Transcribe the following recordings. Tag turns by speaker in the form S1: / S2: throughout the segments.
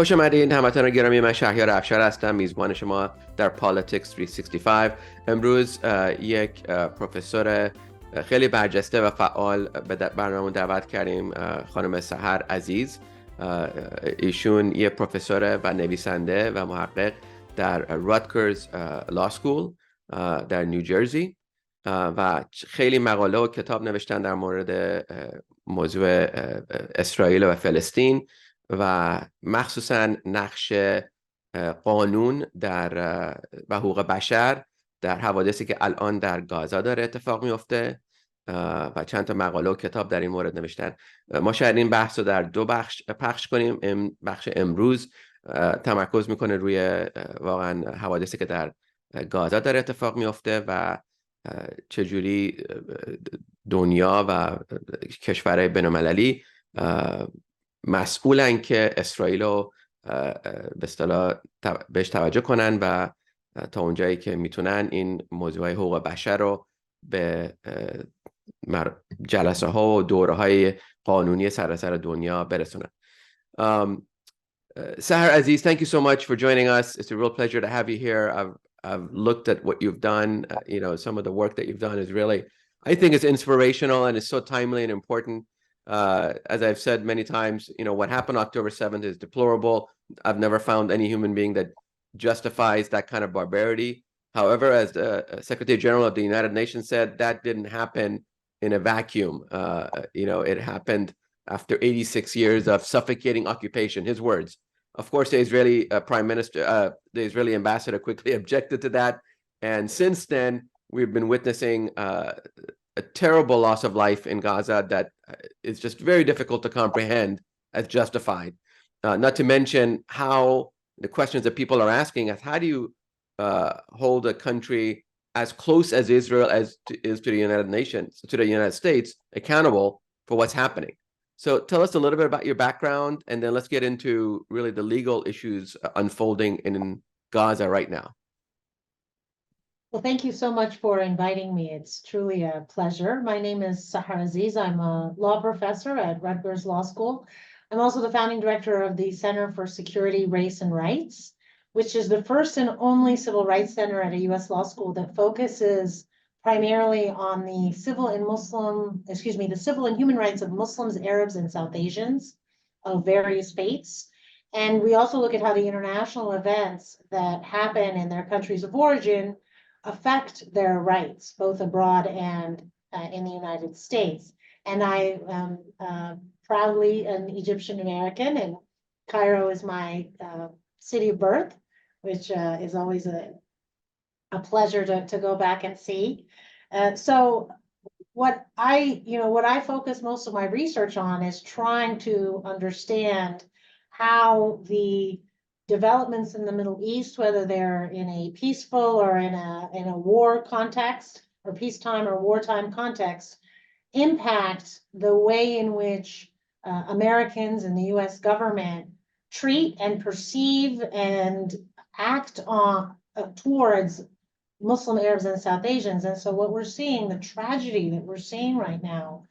S1: خوش آمدین هموطنان گرامی. من شهریار افشار هستم، میزبان شما در Politics 365. امروز یک پروفسور خیلی برجسته و فعال به برنامه دعوت کردیم، خانم سحر عزیز. ایشون یه پروفسور و نویسنده و محقق در Rutgers Law School در نیوجرسی و خیلی مقاله و کتاب نوشتن در مورد موضوع اسرائیل و فلسطین و مخصوصا نقش قانون و حقوق بشر در حوادثی که الان در گازا داره اتفاق میفته و چند تا مقاله و کتاب در این مورد نوشتن. ما شاید این بحث رو در دو بخش پخش کنیم. بخش امروز تمرکز میکنه روی واقعا حوادثی که در گازا داره اتفاق میفته و چجوری دنیا و کشورهای بین‌المللی مسئولن که اسرائیل رو به اصطلاح بهش توجه کنن و تا اونجایی که میتونن این موضوع حقوق بشر رو به جلسه ها و دوره های قانونی سراسر دنیا برسونن. Sahar Aziz, thank you so much for joining us. It's a real pleasure to have you here. I've looked at what you've done. Some of the work that you've done is really, I think, is inspirational and is so timely and important. As I've said many times, what happened October 7th is deplorable. I've never found any human being that justifies that kind of barbarity. However, as the Secretary General of the United Nations said, that didn't happen in a vacuum. It happened after 86 years of suffocating occupation, his words. Of course, the Israeli Prime Minister, the Israeli ambassador quickly objected to that. And since then, we've been witnessing a terrible loss of life in Gaza that is just very difficult to comprehend as justified. Not to mention how the questions that people are asking is, how do you hold a country as close as Israel is to the United Nations, to the United States, accountable for what's happening? So tell us a little bit about your background, and then let's get into really the legal issues unfolding in Gaza right now.
S2: Well, thank you so much for inviting me. It's truly a pleasure. My name is Sahar Aziz. I'm a law professor at Rutgers Law School. I'm also the founding director of the Center for Security, Race, and Rights, which is the first and only civil rights center at a U.S. law school that focuses primarily on the civil and human rights of Muslims, Arabs, and South Asians of various faiths. And we also look at how the international events that happen in their countries of origin affect their rights, both abroad and in the United States. And I am proudly an Egyptian American, and Cairo is my city of birth, which is always a pleasure to go back and see. So what I focus most of my research on is trying to understand how the developments in the Middle East, whether they're in a peaceful or in a war context, or peacetime or wartime context, impact the way in which Americans and the U.S. government treat and perceive and act on towards Muslim, Arabs, and South Asians. And so what we're seeing, the tragedy that we're seeing right now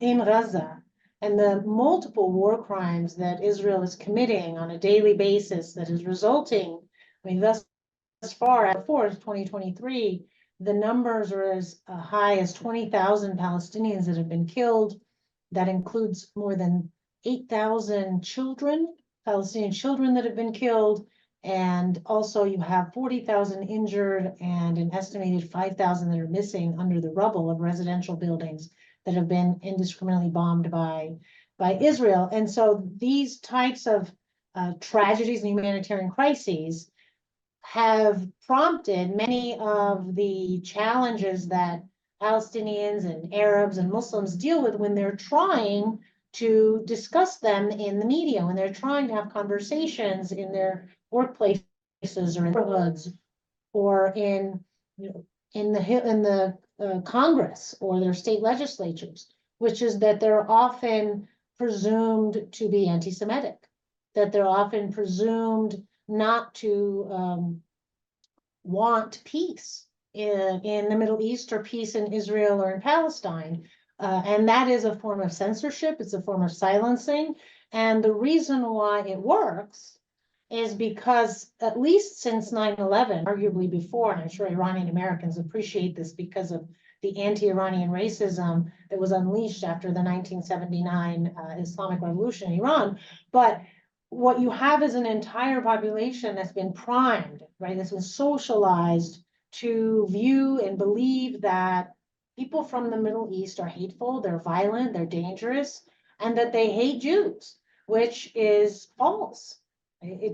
S2: in Gaza, and the multiple war crimes that Israel is committing on a daily basis that is resulting, thus far, before 2023, the numbers are as high as 20,000 Palestinians that have been killed. That includes more than 8,000 children, Palestinian children that have been killed. And also you have 40,000 injured and an estimated 5,000 that are missing under the rubble of residential buildings that have been indiscriminately bombed by Israel. And so these types of tragedies and humanitarian crises have prompted many of the challenges that Palestinians and Arabs and Muslims deal with when they're trying to discuss them in the media, when they're trying to have conversations in their workplaces or in neighborhoods or in the Congress or their state legislatures, which is that they're often presumed to be anti-Semitic, that they're often presumed not to want peace in the Middle East or peace in Israel or in Palestine. And that is a form of censorship. It's a form of silencing. And the reason why it works is because at least since 9/11, arguably before, and I'm sure Iranian Americans appreciate this because of the anti-Iranian racism that was unleashed after the 1979 Islamic Revolution in Iran. But what you have is an entire population that's been primed, right? That's been socialized to view and believe that people from the Middle East are hateful, they're violent, they're dangerous, and that they hate Jews, which is false.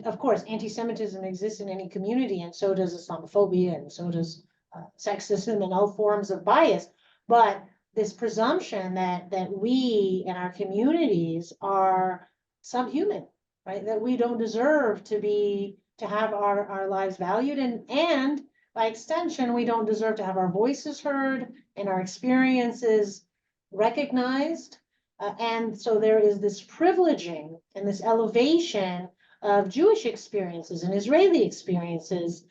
S2: Of course, anti-Semitism exists in any community, and so does Islamophobia, and so does sexism and all forms of bias. But this presumption that we and our communities are subhuman, right? That we don't deserve to have our lives valued, and by extension, we don't deserve to have our voices heard and our experiences recognized. And so there is this privileging and this elevation of Jewish experiences and Israeli experiences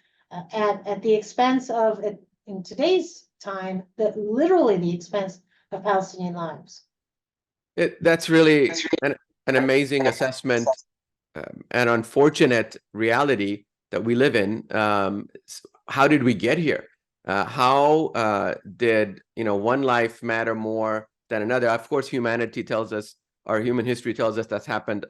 S2: at the expense of, in today's time, literally the expense of Palestinian lives.
S1: That's really an amazing assessment, an unfortunate reality that we live in. How did we get here? How did one life matter more than another? Of course, humanity tells us, our human history tells us that's happened,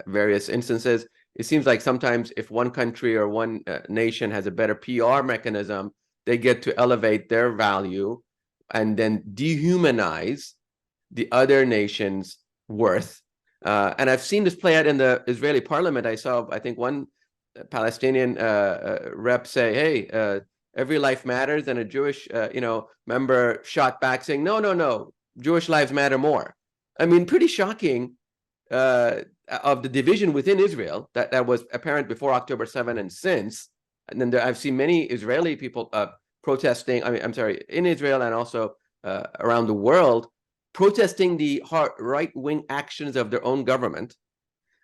S1: various instances. It seems like sometimes if one country or one nation has a better PR mechanism, they get to elevate their value and then dehumanize the other nation's worth. And I've seen this play out in the Israeli parliament. I saw, I think, one Palestinian rep say, hey, every life matters, and a Jewish member shot back saying, no, Jewish lives matter more. I mean, pretty shocking of the division within Israel that was apparent before October 7 and since. And then I've seen many Israeli people protesting, in Israel and also around the world, protesting the right-wing actions of their own government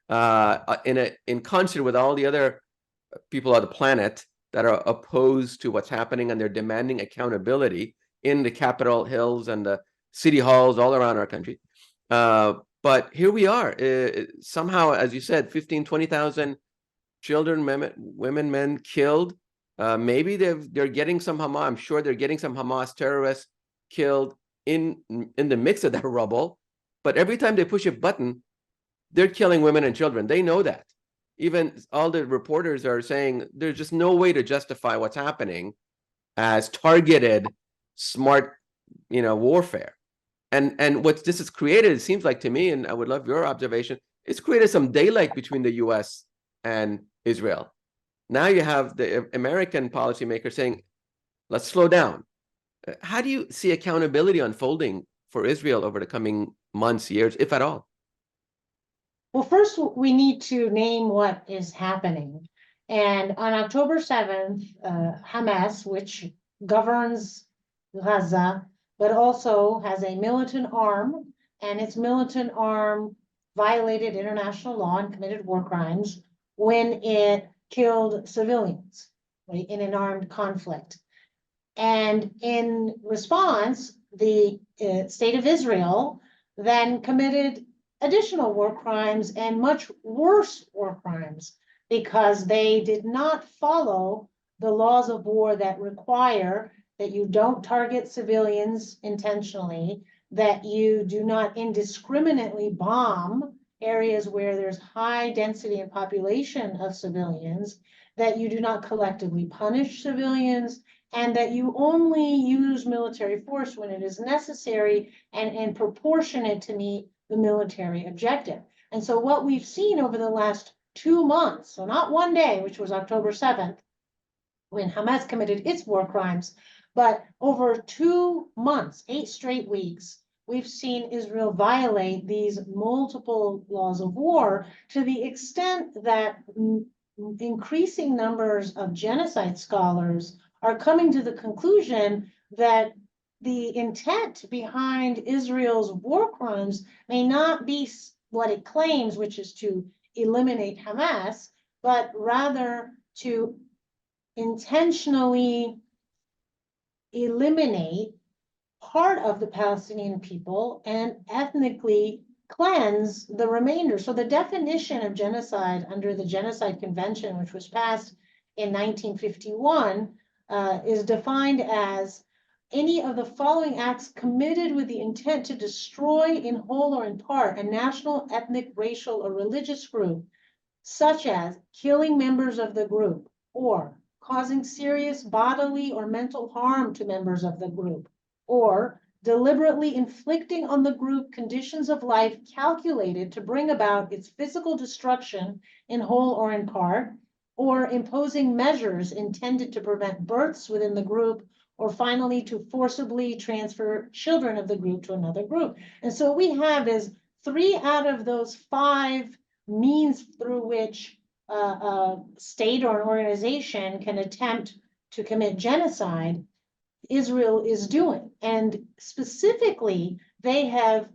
S1: in concert with all the other people on the planet that are opposed to what's happening, and they're demanding accountability in the Capitol hills and the city halls all around our country. But here we are. Somehow, as you said, 15, 20,000 children, women, men killed. Maybe they're getting some Hamas. I'm sure they're getting some Hamas terrorists killed in the mix of that rubble. But every time they push a button, they're killing women and children. They know that. Even all the reporters are saying there's just no way to justify what's happening as targeted, smart, warfare. And what this has created, it seems like to me, and I would love your observation, it's created some daylight between the US and Israel. Now you have the American policymakers saying, let's slow down. How do you see accountability unfolding for Israel over the coming months, years, if at all?
S2: Well, first, we need to name what is happening. And on October 7th, Hamas, which governs Gaza, but also has a militant arm, and its militant arm violated international law and committed war crimes when it killed civilians, right, in an armed conflict. And in response, the state of Israel then committed additional war crimes and much worse war crimes because they did not follow the laws of war that require that you don't target civilians intentionally, that you do not indiscriminately bomb areas where there's high density and population of civilians, that you do not collectively punish civilians, and that you only use military force when it is necessary and proportionate to meet the military objective. And so what we've seen over the last 2 months, so not one day, which was October 7th, when Hamas committed its war crimes, but over 2 months, 8 straight weeks, we've seen Israel violate these multiple laws of war to the extent that increasing numbers of genocide scholars are coming to the conclusion that the intent behind Israel's war crimes may not be what it claims, which is to eliminate Hamas, but rather to intentionally eliminate part of the Palestinian people and ethnically cleanse the remainder. So the definition of genocide under the Genocide Convention, which was passed in 1951, is defined as any of the following acts committed with the intent to destroy in whole or in part a national, ethnic, racial, or religious group, such as killing members of the group or causing serious bodily or mental harm to members of the group, or deliberately inflicting on the group conditions of life calculated to bring about its physical destruction in whole or in part, or imposing measures intended to prevent births within the group, or finally to forcibly transfer children of the group to another group. And so what we have is 3 out of those 5 means through which a state or an organization can attempt to commit genocide, Israel is doing. And specifically, they have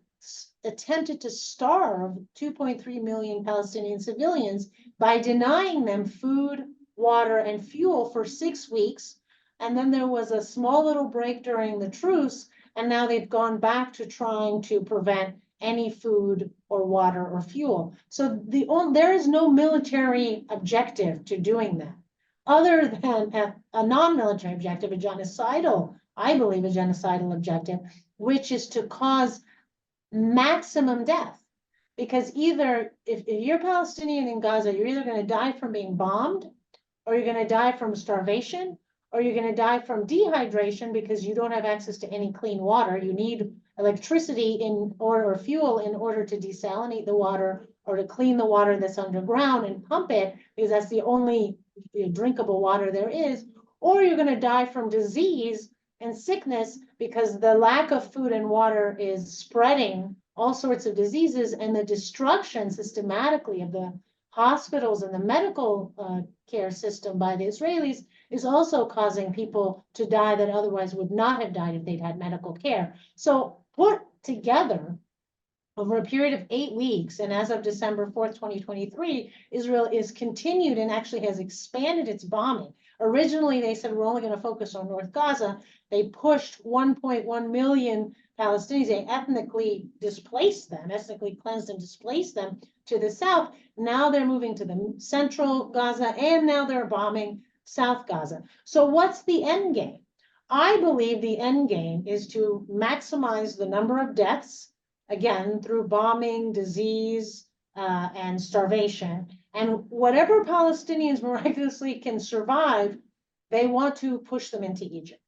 S2: attempted to starve 2.3 million Palestinian civilians by denying them food, water, and fuel for 6 weeks. And then there was a small little break during the truce, and now they've gone back to trying to prevent any food or water or fuel. So there is no military objective to doing that, other than a non-military objective, a genocidal, I believe a genocidal objective, which is to cause maximum death. Because either, if you're Palestinian in Gaza, you're either going to die from being bombed, or you're going to die from starvation, or you're going to die from dehydration because you don't have access to any clean water. You need electricity or fuel in order to desalinate the water or to clean the water that's underground and pump it, because that's the only drinkable water there is. Or you're going to die from disease and sickness because the lack of food and water is spreading all sorts of diseases, and the destruction systematically of the hospitals and the medical care system by the Israelis is also causing people to die that otherwise would not have died if they'd had medical care. So put together over a period of 8 weeks, and as of December 4th, 2023, Israel is continued and actually has expanded its bombing. Originally, they said we're only going to focus on North Gaza. They pushed 1.1 million Palestinians. They ethnically displaced them, ethnically cleansed and displaced them to the south. Now they're moving to the central Gaza, and now they're bombing South Gaza. So what's the end game? I believe the end game is to maximize the number of deaths, again, through bombing, disease, and starvation. And whatever Palestinians miraculously can survive, they want to push them into Egypt.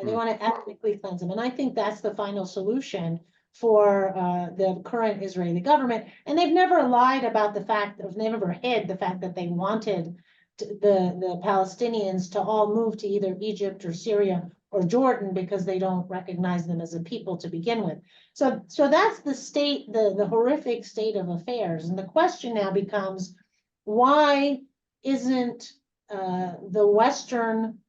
S2: They want to ethnically cleanse them. And I think that's the final solution for the current Israeli government. And they've never lied about the fact, or they've never hid the fact that they wanted the Palestinians to all move to either Egypt or Syria or Jordan, because they don't recognize them as a people to begin with. So that's the state, the horrific state of affairs. And the question now becomes, why isn't the Western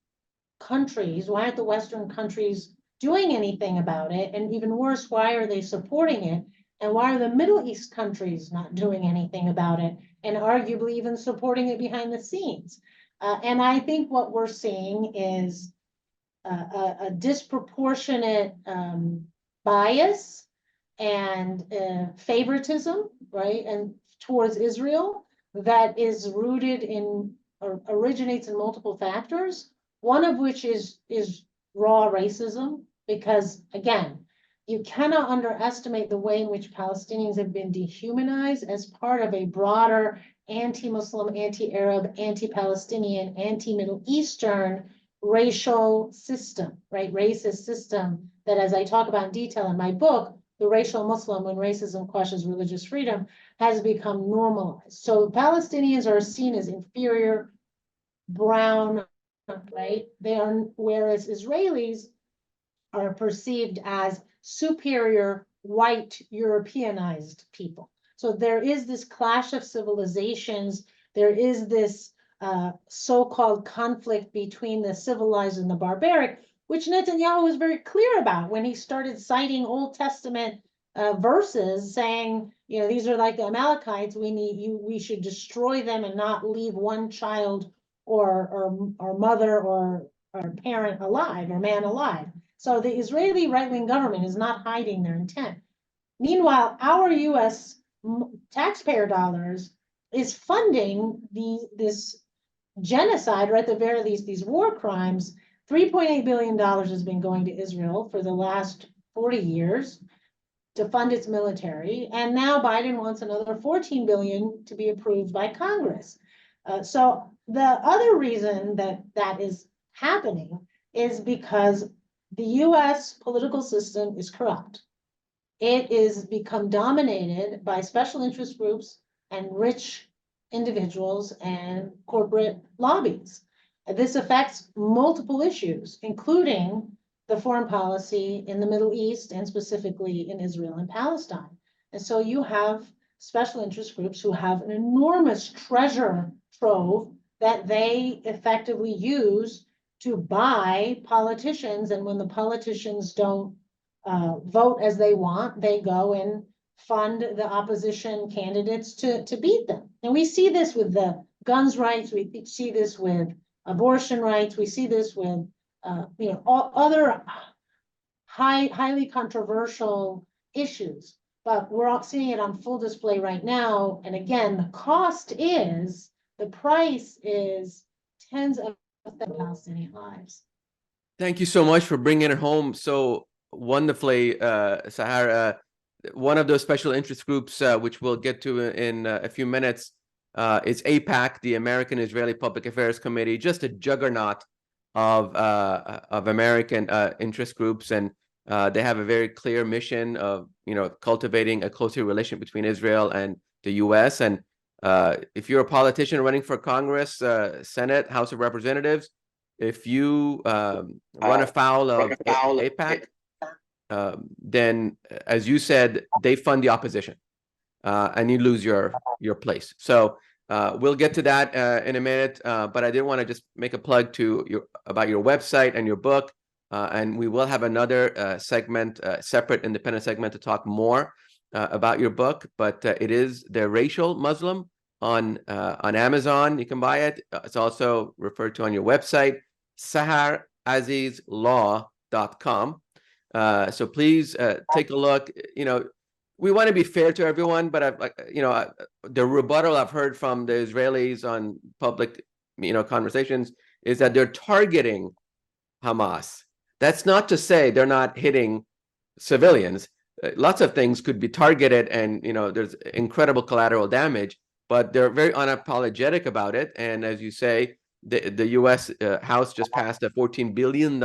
S2: countries, why aren't the Western countries doing anything about it? And even worse, why are they supporting it? And why are the Middle East countries not doing anything about it, and arguably even supporting it behind the scenes? And I think what we're seeing is a disproportionate bias and favoritism, right, and towards Israel, that is rooted in, or originates in multiple factors. One of which is raw racism, because again, you cannot underestimate the way in which Palestinians have been dehumanized as part of a broader anti-Muslim, anti-Arab, anti-Palestinian, anti-Middle Eastern racial system, right? Racist system that, as I talk about in detail in my book, The Racial Muslim, When Racism Crushes Religious Freedom, has become normalized. So Palestinians are seen as inferior, brown, right? They are, whereas Israelis are perceived as superior, white, Europeanized people. So there is this clash of civilizations. There is this so-called conflict between the civilized and the barbaric, which Netanyahu was very clear about when he started citing Old Testament verses saying, you know, these are like the Amalekites. We should destroy them and not leave one child or mother or parent alive, or man alive. So the Israeli right-wing government is not hiding their intent. Meanwhile, our US taxpayer dollars is funding this genocide, or at the very least, these war crimes. $3.8 billion has been going to Israel for the last 40 years to fund its military. And now Biden wants another 14 billion to be approved by Congress. So the other reason that is happening is because the US political system is corrupt. It is become dominated by special interest groups and rich individuals and corporate lobbies. This affects multiple issues, including the foreign policy in the Middle East and specifically in Israel and Palestine. And so you have special interest groups who have an enormous treasure trove that they effectively use to buy politicians. And when the politicians don't vote as they want, they go and fund the opposition candidates to beat them. And we see this with the guns rights, we see this with abortion rights, we see this with all other highly controversial issues, but we're all seeing it on full display right now. And again, the price is tens of Palestinian lives.
S1: Thank you so much for bringing it home so wonderfully, Sahar. One of those special interest groups, which we'll get to in a few minutes, is AIPAC, the American Israeli Public Affairs Committee, just a juggernaut of American interest groups, and they have a very clear mission of cultivating a closer relationship between Israel and the U.S. And if you're a politician running for Congress, Senate, House of Representatives, if you run afoul of AIPAC, then, as you said, they fund the opposition, and you lose your place. So we'll get to that in a minute, but I did want to just make a plug about your website and your book, and we will have another segment, separate independent segment, to talk more about your book. But it is The Racial Muslim on Amazon. You can buy it. It's also referred to on your website, saharazizlaw.com. So please take a look. We want to be fair to everyone, but the rebuttal I've heard from the Israelis on public, conversations is that they're targeting Hamas. That's not to say they're not hitting civilians. Lots of things could be targeted, and there's incredible collateral damage, but they're very unapologetic about it. And as you say, the U.S. House just passed a $14 billion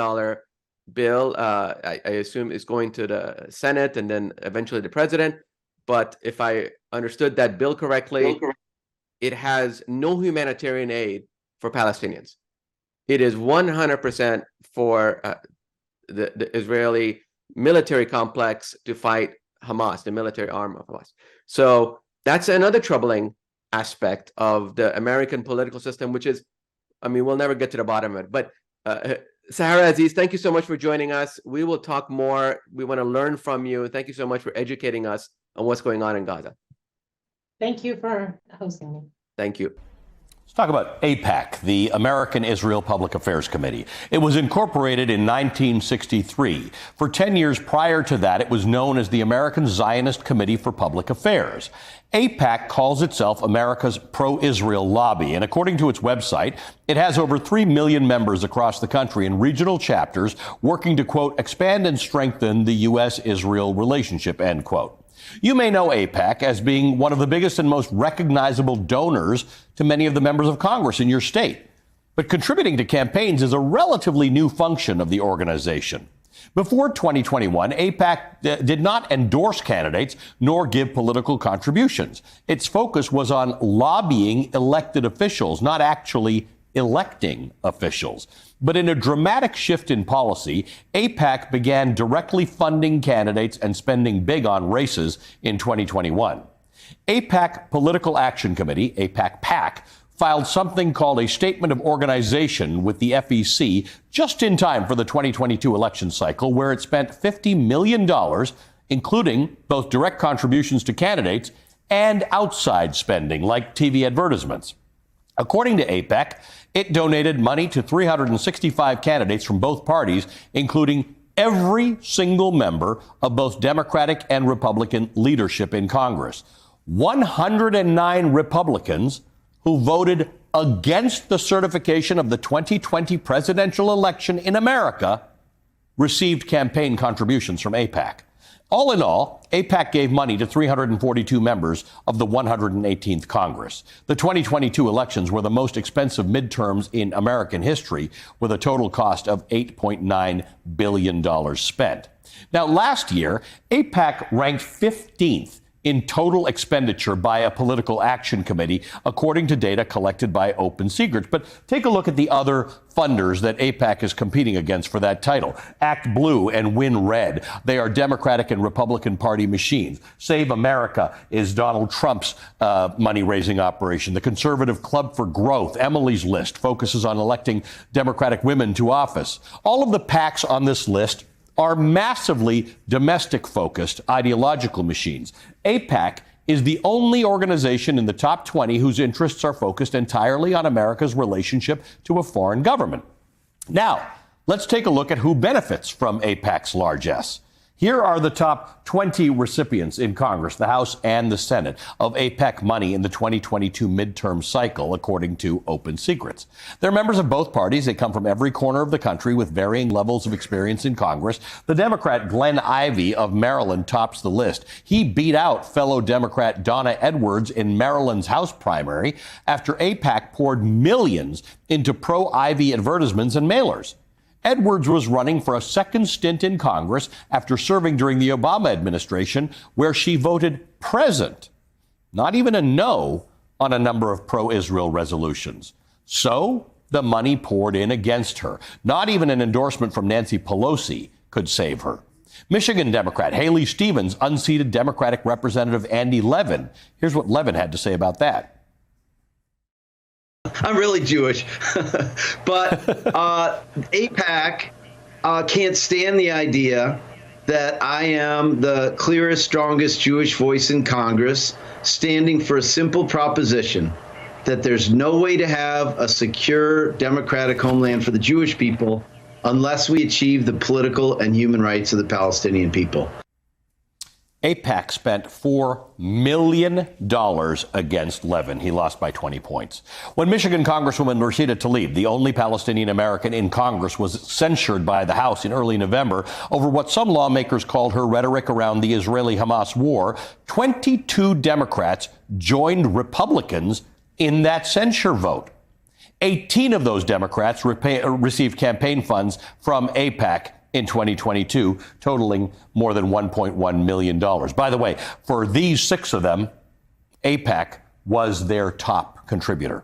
S1: bill. I assume is going to the Senate and then eventually the president. But if I understood that bill correctly, it has no humanitarian aid for Palestinians. It is 100% for the Israeli military complex to fight Hamas, the military arm of Hamas. So that's another troubling aspect of the American political system, which is, we'll never get to the bottom of it. But Sahar Aziz, thank you so much for joining us. We will talk more. We want to learn from you. Thank you so much for educating us on what's going on in Gaza.
S2: Thank you for hosting me.
S1: Thank you.
S3: Let's talk about AIPAC, the American Israel Public Affairs Committee. It was incorporated in 1963. For 10 years prior to that, it was known as the American Zionist Committee for Public Affairs. AIPAC calls itself America's pro-Israel lobby, and according to its website, it has over 3 million members across the country in regional chapters working to, quote, expand and strengthen the U.S.-Israel relationship, end quote. You may know AIPAC as being one of the biggest and most recognizable donors to many of the members of Congress in your state. But contributing to campaigns is a relatively new function of the organization. Before 2021, AIPAC did not endorse candidates nor give political contributions. Its focus was on lobbying elected officials, not actually electing officials. But in a dramatic shift in policy, AIPAC began directly funding candidates and spending big on races in 2021. AIPAC Political Action Committee, AIPAC-PAC, filed something called a Statement of Organization with the FEC just in time for the 2022 election cycle, where it spent $50 million, including both direct contributions to candidates and outside spending like TV advertisements. According to AIPAC, it donated money to 365 candidates from both parties, including every single member of both Democratic and Republican leadership in Congress. 109 Republicans who voted against the certification of the 2020 presidential election in America received campaign contributions from AIPAC. All in all, AIPAC gave money to 342 members of the 118th Congress. The 2022 elections were the most expensive midterms in American history, with a total cost of $8.9 billion spent. Now, last year, AIPAC ranked 15th in total expenditure by a political action committee, according to data collected by Open Secrets. But take a look at the other funders that AIPAC is competing against for that title. Act Blue and Win Red. They are Democratic and Republican Party machines. Save America is Donald Trump's money-raising operation. The Conservative Club for Growth, Emily's List, focuses on electing Democratic women to office. All of the PACs on this list are massively domestic-focused ideological machines. AIPAC is the only organization in the top 20 whose interests are focused entirely on America's relationship to a foreign government. Now, let's take a look at who benefits from AIPAC's largesse. Here are the top 20 recipients in Congress, the House and the Senate, of AIPAC money in the 2022 midterm cycle, according to Open Secrets. They're members of both parties. They come from every corner of the country with varying levels of experience in Congress. The Democrat Glenn Ivey of Maryland tops the list. He beat out fellow Democrat Donna Edwards in Maryland's House primary after AIPAC poured millions into pro-Ivey advertisements and mailers. Edwards was running for a second stint in Congress after serving during the Obama administration, where she voted present, not even a no, on a number of pro-Israel resolutions. So the money poured in against her. Not even an endorsement from Nancy Pelosi could save her. Michigan Democrat Haley Stevens unseated Democratic Representative Andy Levin. Here's what Levin had to say about that.
S4: I'm really Jewish, but AIPAC can't stand the idea that I am the clearest, strongest Jewish voice in Congress, standing for a simple proposition that there's no way to have a secure democratic homeland for the Jewish people unless we achieve the political and human rights of the Palestinian people.
S3: AIPAC spent $4 million against Levin. He lost by 20 points. When Michigan Congresswoman Rashida Tlaib, the only Palestinian American in Congress, was censured by the House in early November over what some lawmakers called her rhetoric around the Israeli-Hamas war, 22 Democrats joined Republicans in that censure vote. 18 of those Democrats received campaign funds from AIPAC in 2022, totaling more than $1.1 million. By the way, for these 6 of them, AIPAC was their top contributor.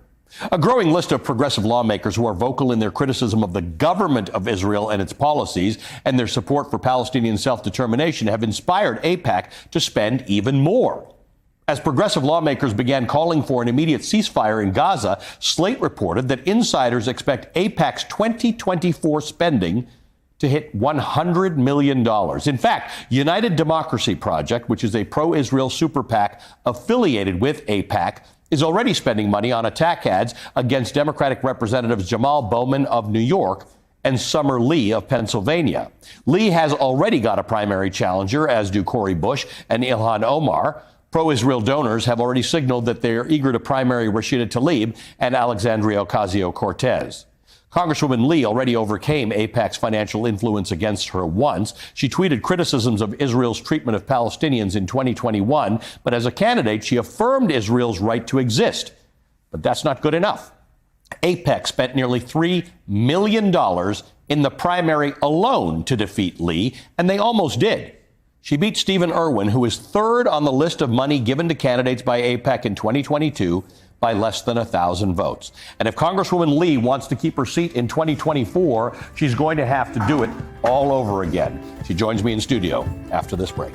S3: A growing list of progressive lawmakers who are vocal in their criticism of the government of Israel and its policies and their support for Palestinian self-determination have inspired AIPAC to spend even more. As progressive lawmakers began calling for an immediate ceasefire in Gaza, Slate reported that insiders expect AIPAC's 2024 spending to hit $100 million. In fact, United Democracy Project, which is a pro-Israel super PAC affiliated with AIPAC, is already spending money on attack ads against Democratic Representatives Jamal Bowman of New York and Summer Lee of Pennsylvania. Lee has already got a primary challenger, as do Cori Bush and Ilhan Omar. Pro-Israel donors have already signaled that they are eager to primary Rashida Tlaib and Alexandria Ocasio-Cortez. Congresswoman Lee already overcame AIPAC's financial influence against her once. She tweeted criticisms of Israel's treatment of Palestinians in 2021, but as a candidate, she affirmed Israel's right to exist. But that's not good enough. AIPAC spent nearly $3 million in the primary alone to defeat Lee, and they almost did. She beat Stephen Irwin, who is third on the list of money given to candidates by AIPAC in 2022, by less than 1,000 votes. And if Congresswoman Lee wants to keep her seat in 2024, she's going to have to do it all over again. She joins me in studio after this break.